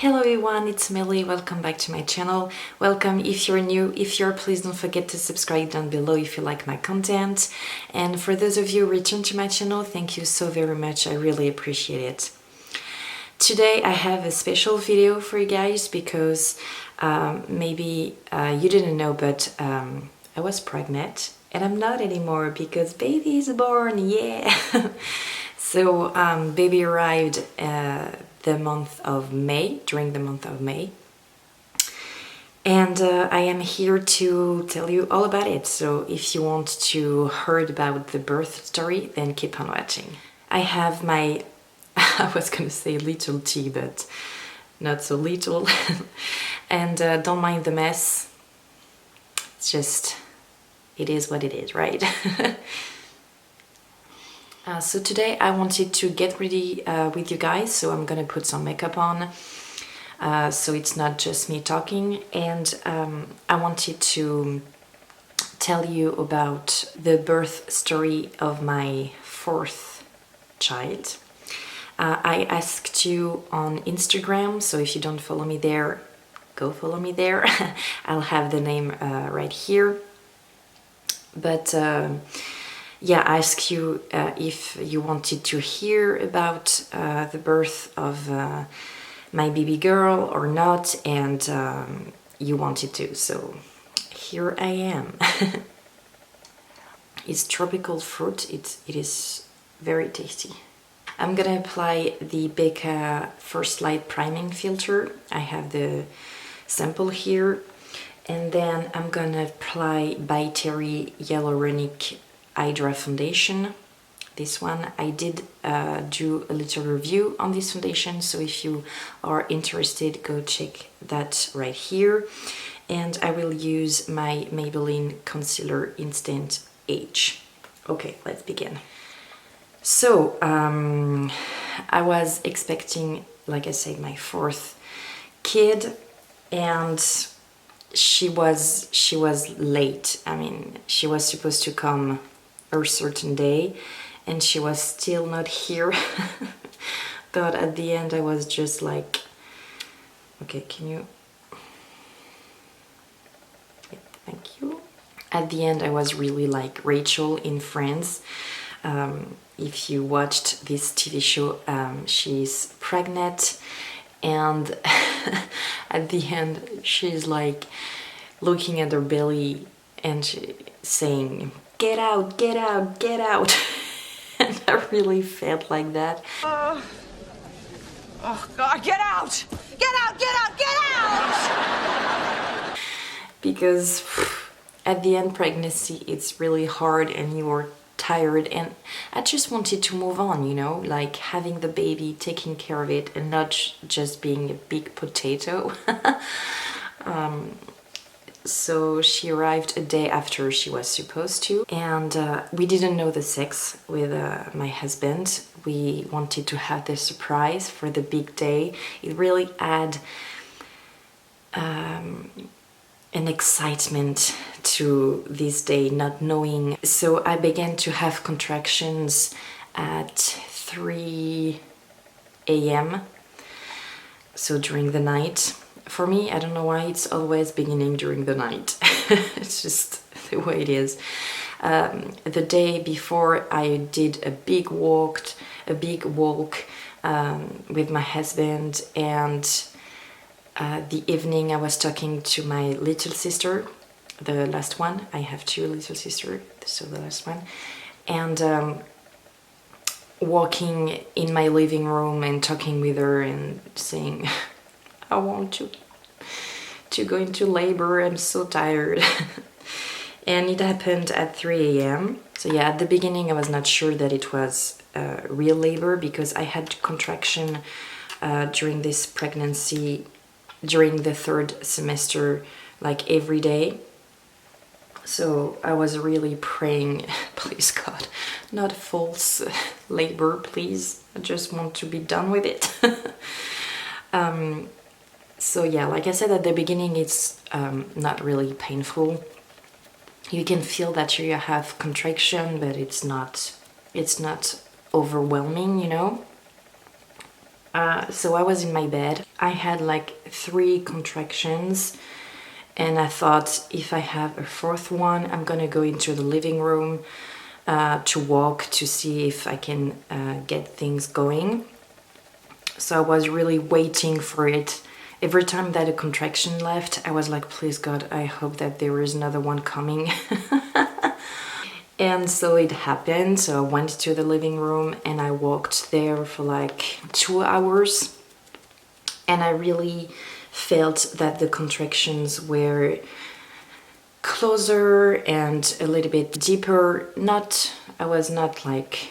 Hello everyone, it's Melly. Welcome back to my channel. Welcome if you're new. If you're, please don't forget to subscribe down below if you like my content. And for those of you who return to my channel, thank you so very much. I really appreciate it. Today I have a special video for you guys because maybe you didn't know, but I was pregnant and I'm not anymore because baby is born, yeah! So baby arrived the month of May, during the month of May. And I am here to tell you all about it. So if you want to hear about the birth story, then keep on watching. I have my, I was gonna say little tea, but not so little. And don't mind the mess. It's just, it is what it is, right? So today I wanted to get ready with you guys, so I'm gonna put some makeup on, so it's not just me talking, and I wanted to tell you about the birth story of my fourth child. I asked you on Instagram, so if you don't follow me there, go follow me there. I'll have the name right here. But yeah, I asked you if you wanted to hear about the birth of my baby girl or not, and you wanted to, so here I am. It's tropical fruit, it is very tasty. I'm gonna apply the Becca First Light Priming Filter. I have the sample here, and then I'm gonna apply By Terry Hyaluronic Hydra Foundation. This one, I did do a little review on this foundation, so if you are interested, go check that right here. And I will use my Maybelline Concealer Instant Age. Okay, let's begin. So I was expecting, like I said, my fourth kid, and she was late. I mean, she was supposed to come a certain day and she was still not here. But at the end I was just like, okay, can you, yeah, thank you. At the end I was really like Rachel in Friends. If you watched this TV show, she's pregnant, and at the end she's like looking at her belly and saying, "Get out, get out, get out." And I really felt like that. Oh God, get out! Get out, get out, get out! Because at the end, pregnancy, it's really hard and you're tired, and I just wanted to move on, you know, like having the baby, taking care of it, and not just being a big potato. So she arrived a day after she was supposed to, and we didn't know the sex with my husband. We wanted to have the surprise for the big day. It really add an excitement to this day, not knowing. So I began to have contractions at 3 a.m. so during the night. For me, I don't know why, it's always beginning during the night. It's just the way it is. The day before, I did a big walk with my husband, and the evening I was talking to my little sister, the last one. I have two little sisters, so the last one. And walking in my living room and talking with her and saying, I want to go into labor, I'm so tired. And it happened at 3 a.m. So yeah, at the beginning I was not sure that it was real labor, because I had contraction during this pregnancy, during the third semester, like every day. So I was really praying, please God, not false labor, please. I just want to be done with it. So yeah, like I said at the beginning, it's not really painful. You can feel that you have contraction, but it's not overwhelming, you know. So I was in my bed. I had like 3 contractions, and I thought if I have a 4th one, I'm gonna go into the living room to walk to see if I can get things going. So I was really waiting for it. Every time that a contraction left, I was like, please God, I hope that there is another one coming. And so it happened. So I went to the living room and I walked there for like 2 hours. And I really felt that the contractions were closer and a little bit deeper. I was not like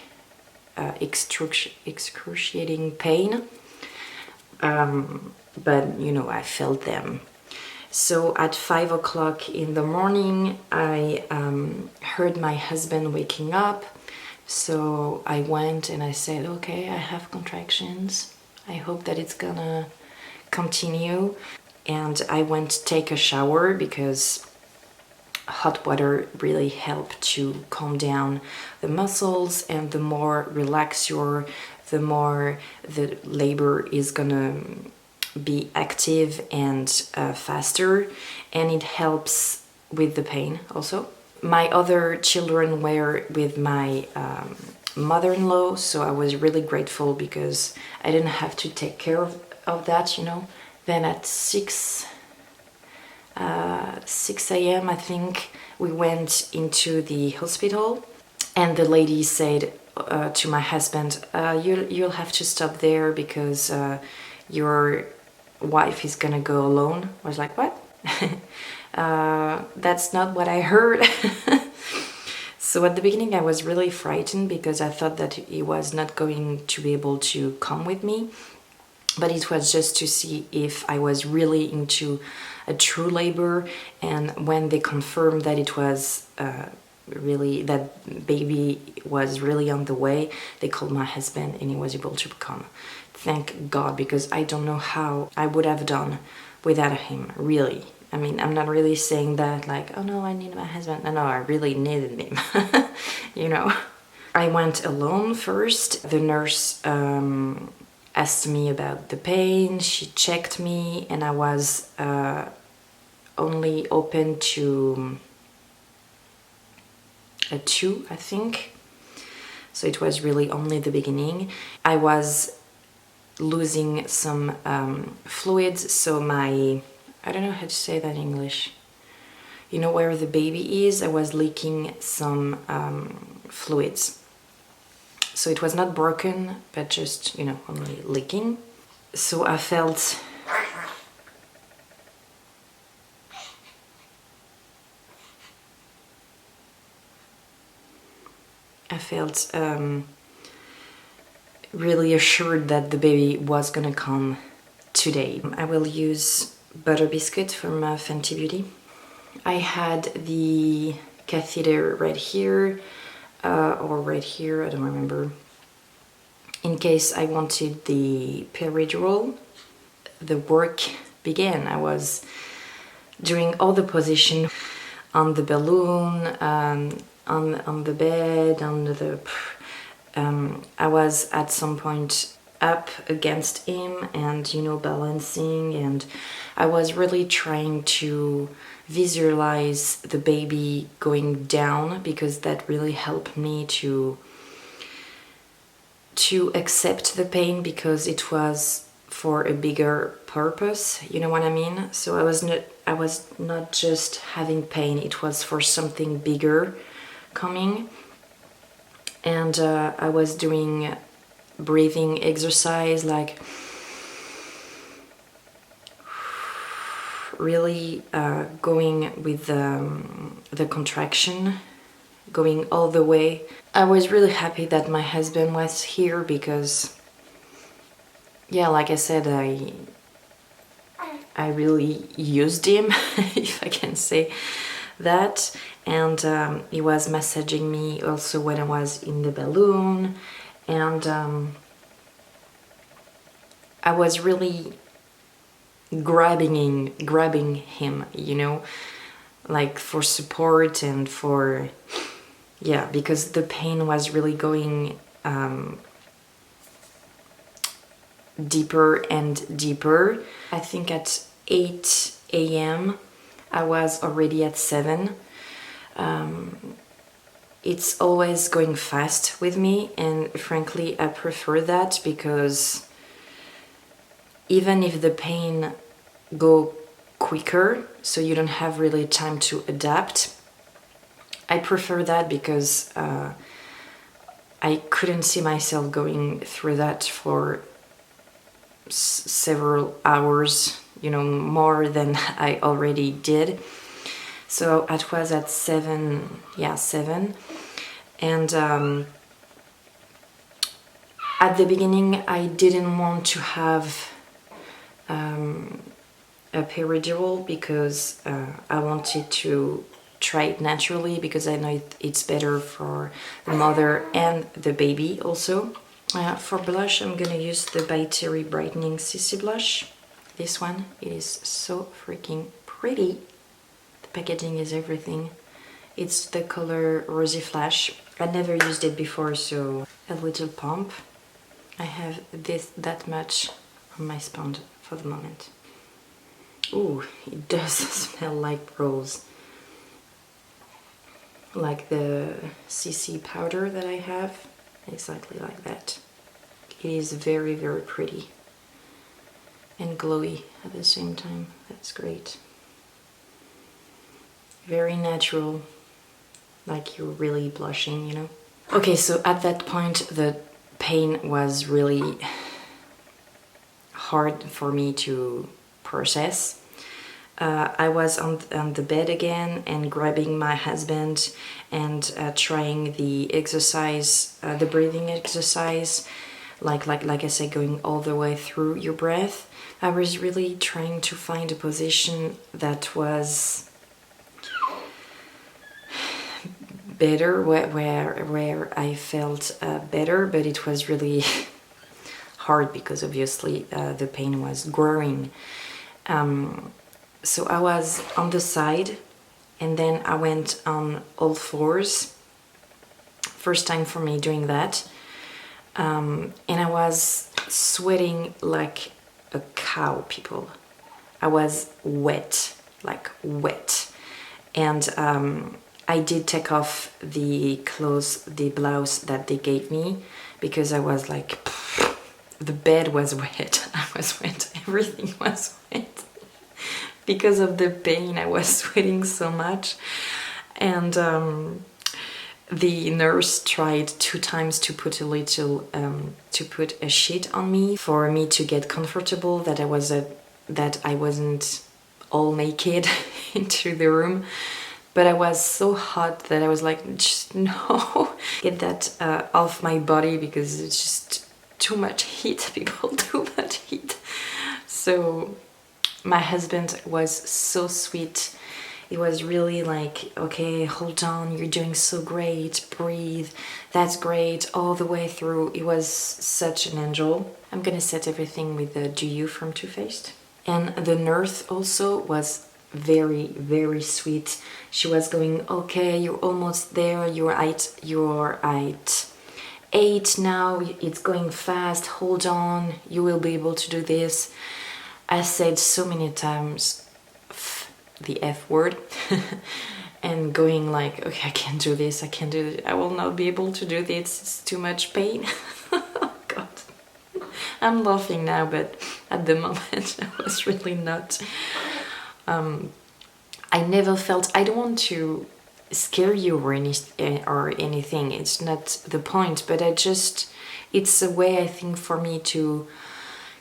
excruciating pain, but you know, I felt them. So at 5 o'clock in the morning, I heard my husband waking up. So I went and I said, okay, I have contractions. I hope that it's gonna continue. And I went to take a shower because hot water really helped to calm down the muscles, and the more relaxed you're, the more the labor is gonna be active and faster, and it helps with the pain also. My other children were with my mother-in-law, so I was really grateful because I didn't have to take care of that, you know. Then at 6 a.m. I think we went into the hospital, and the lady said to my husband, you'll have to stop there because your wife is gonna go alone. I was like, what? That's not what I heard. So at the beginning I was really frightened because I thought that he was not going to be able to come with me, but it was just to see if I was really into a true labor. And when they confirmed that it was really, that baby was really on the way, they called my husband and he was able to come. Thank God, because I don't know how I would have done without him, really. I mean, I'm not really saying that like, oh no, I need my husband. No, I really needed him, you know. I went alone first. The nurse asked me about the pain, she checked me, and I was only open to a 2, I think. So it was really only the beginning. I was losing some fluids, so I don't know how to say that in English. You know, where the baby is, I was leaking some fluids. So it was not broken, but just, you know, only leaking. So I felt really assured that the baby was gonna come today. I will use butter biscuit from Fenty Beauty. I had the catheter right here, or right here, I don't remember, in case I wanted the peridural. The work began. I was doing all the position on the balloon, on the bed, on the I was at some point up against him and, you know, balancing, and I was really trying to visualize the baby going down, because that really helped me to accept the pain, because it was for a bigger purpose, you know what I mean? So I was not just having pain, it was for something bigger coming. And I was doing breathing exercise, like really going with the contraction, going all the way. I was really happy that my husband was here because, yeah, like I said, I really used him, if I can say that. And he was massaging me also when I was in the balloon, and I was really grabbing him, you know, like for support and for, yeah, because the pain was really going deeper and deeper. I think at 8 a.m. I was already at 7. It's always going fast with me, and frankly I prefer that, because even if the pain go quicker, so you don't have really time to adapt, I prefer that, because I couldn't see myself going through that for several hours, you know, more than I already did. So it was at 7, yeah, 7. And at the beginning I didn't want to have a peridural, because I wanted to try it naturally, because I know it's better for the mother and the baby also. For blush, I'm gonna use the By Terry Brightening CC Blush. This one is so freaking pretty. The packaging is everything. It's the color Rosy Flash. I never used it before, so a little pump. I have that much on my sponge for the moment. Ooh, it does smell like rose. Like the CC powder that I have. Exactly like that. It is very, very pretty and glowy at the same time. That's great. Very natural, like you're really blushing, you know. Okay, so at that point the pain was really hard for me to process. I was on the bed again and grabbing my husband and trying the exercise, the breathing exercise, like I said, going all the way through your breath. I was really trying to find a position that was better, where I felt better, but it was really hard, because obviously the pain was growing. So I was on the side, and then I went on all fours. First time for me doing that. And I was sweating like a cow, people. I was wet, like wet. And I did take off the clothes, the blouse that they gave me, because I was like, the bed was wet, I was wet, everything was wet. Because of the pain, I was sweating so much. And the nurse tried 2 times to put a sheet on me for me to get comfortable, that I wasn't all naked into the room. But I was so hot that I was like, just no, get that off my body, because it's just too much heat, people, too much heat. So my husband was so sweet. He was really like, okay, hold on, you're doing so great, breathe, that's great, all the way through. He was such an angel. I'm gonna set everything with the Do You from Too Faced. And the nurse also was very, very sweet. She was going, okay, you're almost there, you're at 8 now, it's going fast, hold on, you will be able to do this. I said so many times the F word and going like, okay, I can't do this, I can't do it, I will not be able to do this, it's too much pain. God, I'm laughing now, but at the moment I was really not. I never felt, I don't want to scare you or anything, it's not the point, but it's a way, I think, for me to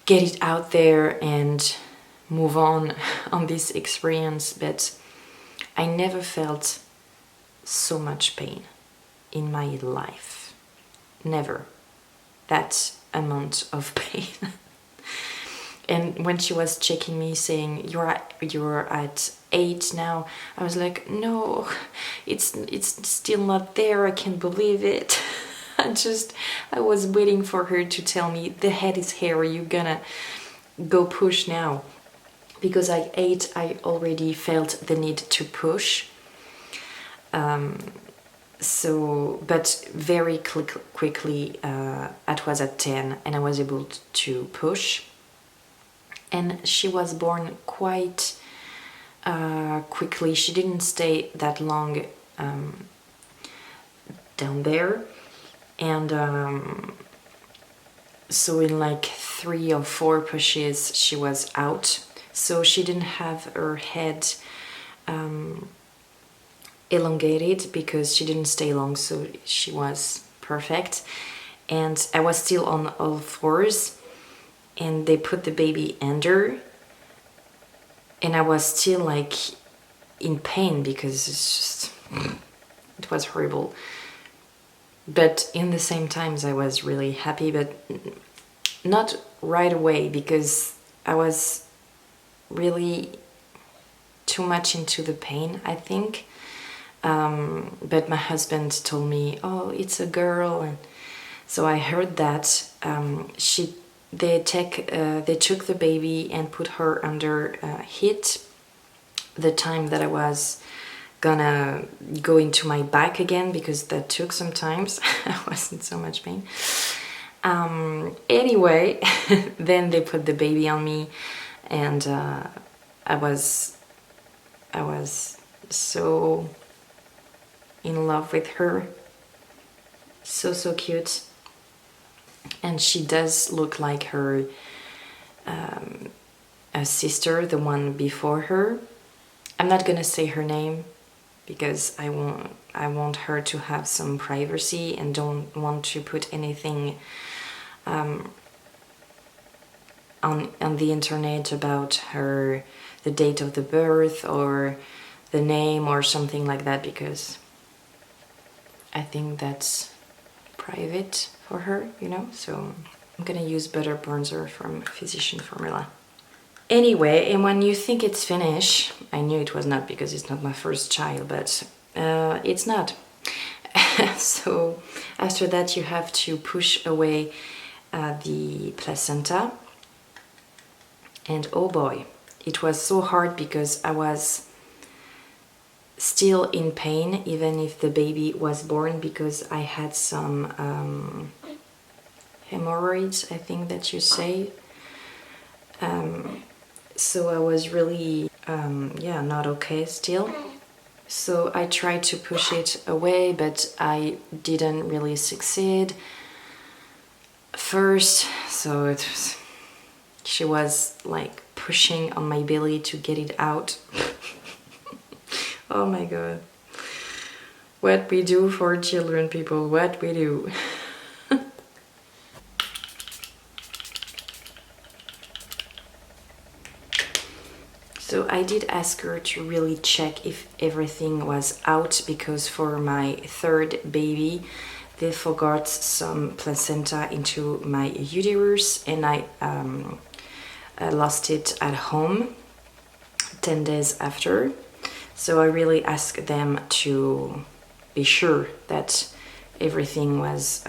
get it out there and move on this experience. But I never felt so much pain in my life, never that amount of pain. And when she was checking me saying, you're at 8 now, I was like, no, it's still not there, I can't believe it. I was waiting for her to tell me, the head is hairy, you're gonna go push now. Because at 8 I already felt the need to push. So, but very quickly, it was at 10 and I was able to push. And she was born quite quickly. She didn't stay that long down there. And so in like 3 or 4 pushes, she was out. So she didn't have her head elongated because she didn't stay long, so she was perfect. And I was still on all fours, and they put the baby under, and I was still like in pain because it's just it was horrible. But in the same times I was really happy, but not right away because I was really too much into the pain, I think. But my husband told me, oh, it's a girl, and so I heard that. They took the baby and put her under heat the time that I was gonna go into my back again, because that took some time. I was in so much pain. Anyway, then they put the baby on me, and I was so in love with her. So cute. And she does look like her sister, the one before her. I'm not gonna say her name because I want her to have some privacy and don't want to put anything on the internet about her, the date of the birth or the name or something like that, because I think that's private for her, you know. So I'm gonna use butter bronzer from Physician Formula. Anyway, and when you think it's finished, I knew it was not because it's not my first child, but it's not. So after that you have to push away the placenta, and oh boy, it was so hard because I was still in pain even if the baby was born, because I had some hemorrhoids, I think that you say. So I was really not okay still. So I tried to push it away, but I didn't really succeed first. So she was like pushing on my belly to get it out. Oh my god. What we do for children, people, what we do. So I did ask her to really check if everything was out, because for my third baby they forgot some placenta into my uterus, and I lost it at home 10 days after. So I really asked them to be sure that everything was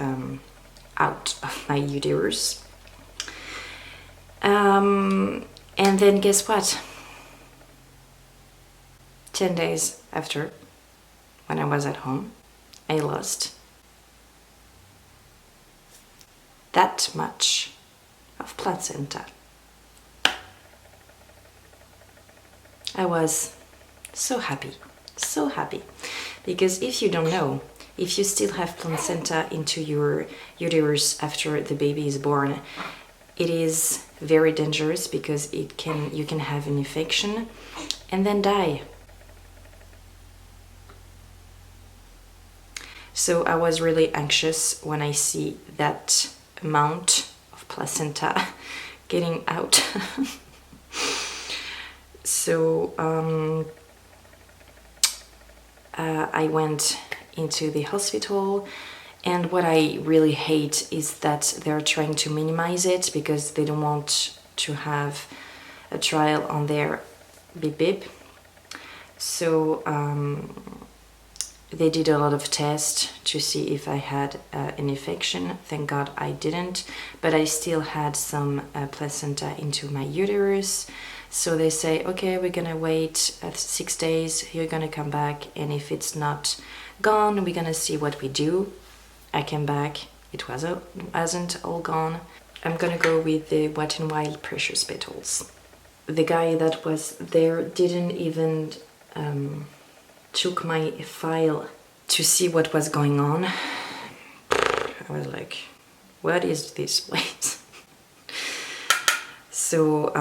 out of my uterus. And then guess what? 10 days after, when I was at home, I lost that much of placenta. I was so happy, because if you don't know, if you still have placenta into your uterus after the baby is born, it is very dangerous, because you can have an infection and then die. So I was really anxious when I see that amount of placenta getting out. So I went into the hospital, and what I really hate is that they're trying to minimize it because they don't want to have a trial on their beep beep. So They did a lot of tests to see if I had an infection. Thank God I didn't, but I still had some placenta into my uterus. So they say, okay, we're gonna wait 6 days, you're gonna come back, and if it's not gone, we're gonna see what we do. I came back, it wasn't all gone. I'm gonna go with the Wet n Wild precious petals. The guy that was there didn't even took my file to see what was going on. I was like, what is this place? So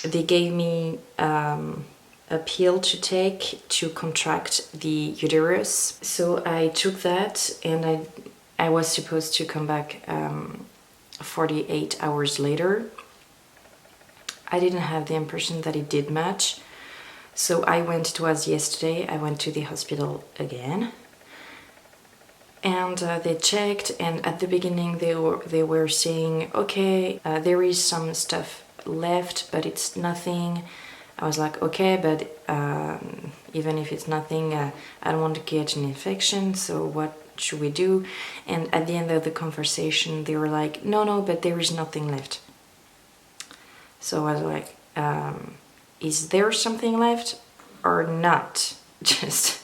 they gave me a pill to take to contract the uterus. So I took that, and I was supposed to come back 48 hours later. I didn't have the impression that it did much. So I went, it was yesterday, I went to the hospital again. And they checked, and at the beginning they were saying, okay, there is some stuff left, but it's nothing. I was like, okay, but even if it's nothing, I don't want to get an infection, so what should we do? And at the end of the conversation, they were like, no, but there is nothing left. So I was like, is there something left or not? Just,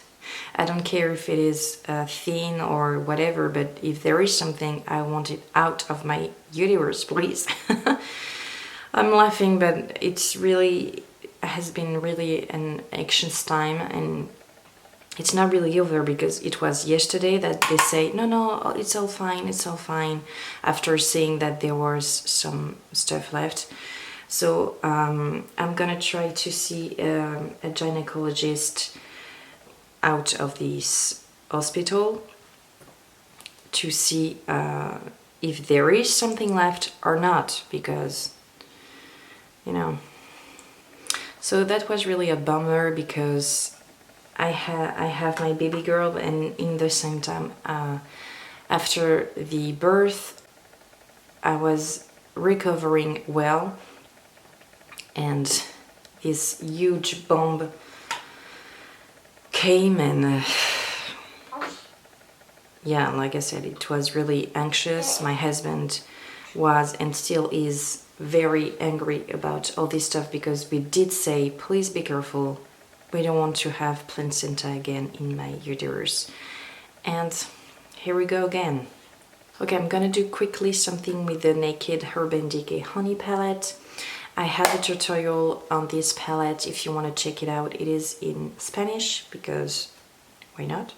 I don't care if it is thin or whatever, but if there is something, I want it out of my uterus, please. I'm laughing, but has been really an anxious time, and it's not really over because it was yesterday that they say, no, it's all fine, after saying that there was some stuff left. So I'm gonna try to see a gynecologist out of this hospital to see if there is something left or not, because, you know. So that was really a bummer, because I have my baby girl, and in the same time, after the birth, I was recovering well. And this huge bomb came, and yeah, like I said, it was really anxious. My husband was and still is very angry about all this stuff, because we did say, please be careful, we don't want to have placenta again in my uterus. And here we go again. Okay, I'm gonna do quickly something with the Naked Urban Decay Honey Palette. I have a tutorial on this palette if you want to check it out. It is in Spanish, because why not?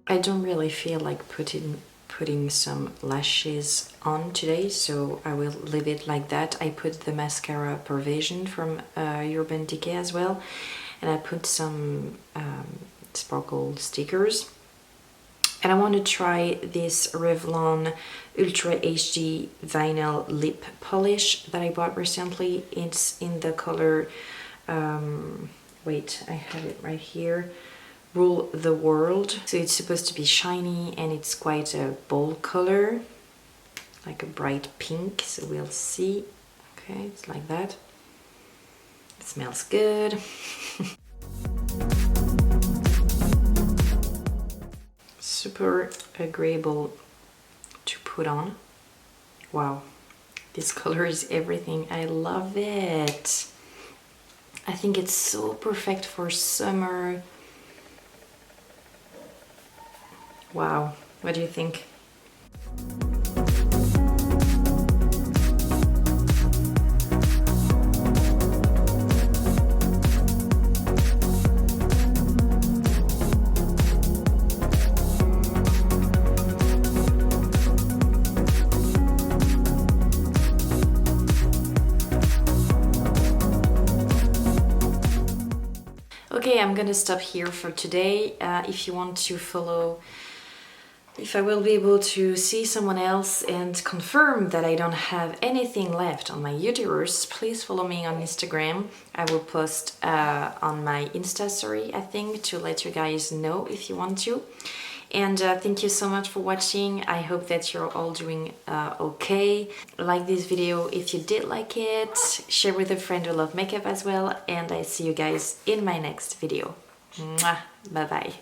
I don't really feel like putting some lashes on today, so I will leave it like that. I put the mascara Pervasion from Urban Decay as well, and I put some sparkle stickers. And I want to try this Revlon Ultra HD Vinyl Lip Polish that I bought recently. It's in the color, wait, I have it right here, Rule the World. So it's supposed to be shiny, and it's quite a bold color, like a bright pink, so we'll see. Okay, it's like that. It smells good. Super agreeable to put on. Wow, this color is everything. I love it. I think it's so perfect for summer. Wow, what do you think? Okay, I'm gonna stop here for today. If you want to follow, if I will be able to see someone else and confirm that I don't have anything left on my uterus, please follow me on Instagram. I will post on my Insta story, I think, to let you guys know if you want to. And thank you so much for watching. I hope that you're all doing okay. Like this video if you did like it. Share with a friend who loves makeup as well. And I see you guys in my next video. Mwah! Bye bye.